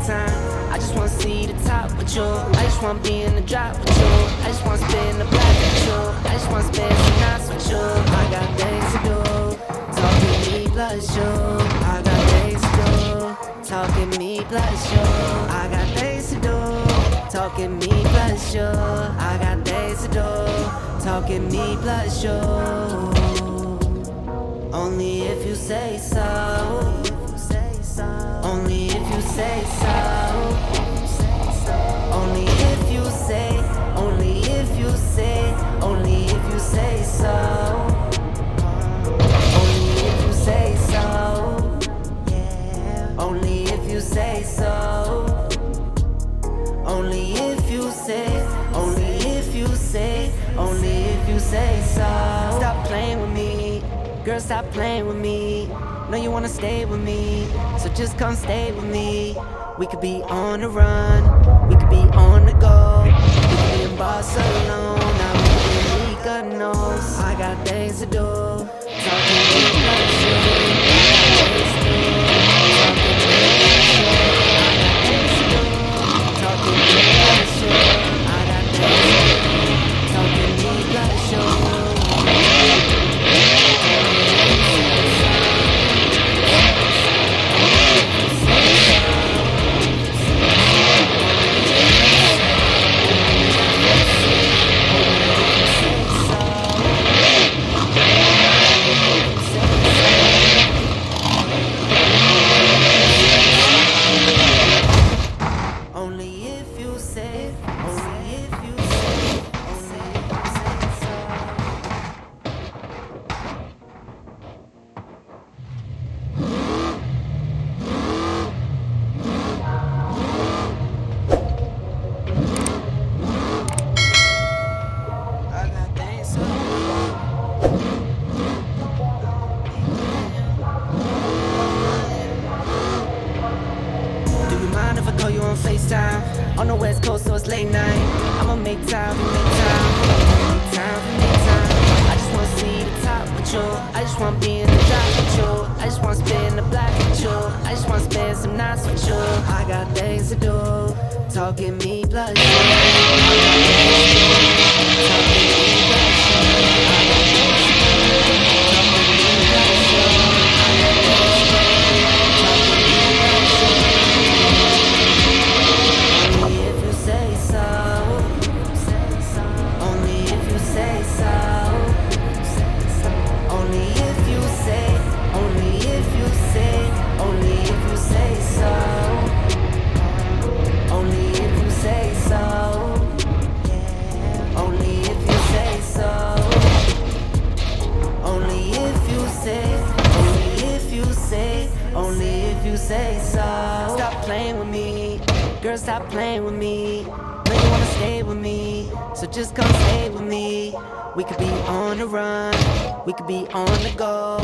time. I just wanna see the top with you. I just wanna be in the drop with you. I just wanna spin the black with you. I just wanna spend some nights with you. I got things to do. Talking me plus you. I got things to do. Talking me plus you. I got things to do. Talking me plus you. I got things to do. Talking me plus you. Only if you say so. Only if you say so. Only if you say. Only if you say. Only if you say so. Only if you say so. Only if you say so. Only if you say. Only if you say. Only if you say so. Stop playing with me. Girl, stop playing with me. Know you wanna stay with me, so just come stay with me. We could be on the run, we could be on the go. We could be in Barcelona, we could be in Mykonos. I got things to do, talking to you plus you. I got things to do, talking to you plus you. I got things to do, talking to you plus you. FaceTime on the West Coast, so it's late night. I'ma make time, make time, make time, make time. I just wanna see the top with you. I just wanna be in the drop with you. I just wanna spin the black with you. I just wanna spend some nights with you. I got things to do, talking me plus you. I got things to do, talking me plus you. I got things to do, talking me plus you. I got things to do, talking me plus you. Only if you say so. Only if you say so. Only if you say. Only if you say. Only if you say so. Only if you say so. Only if you say so. Only if you say. Only if you say. Only if you say so. Stop playing with me. Girl, stop playing with me. Know you wanna stay with me, so just come stay with me. We could be on the run, we could be on the go.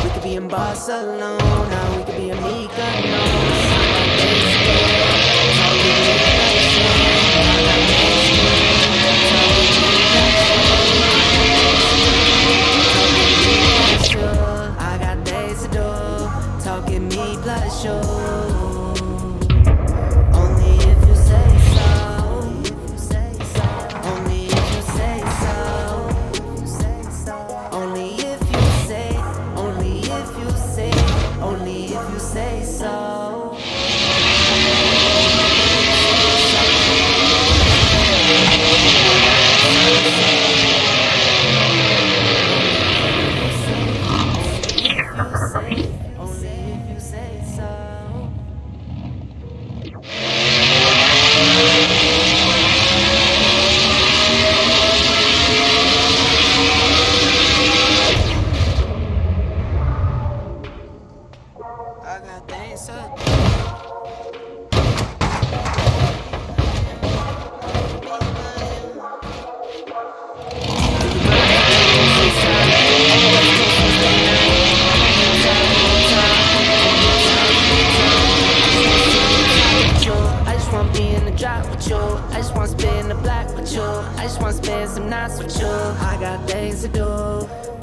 We could be in Barcelona, we could be in Mykonos. I got days to do, talking me plus you.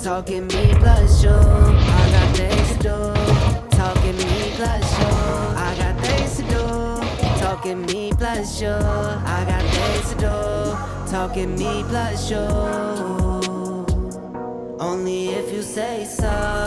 Talking me plus you. I got things to do. Talking me plus you. I got things to do. Talking me plus you. I got things to do. Talking me plus you. Only if you say so.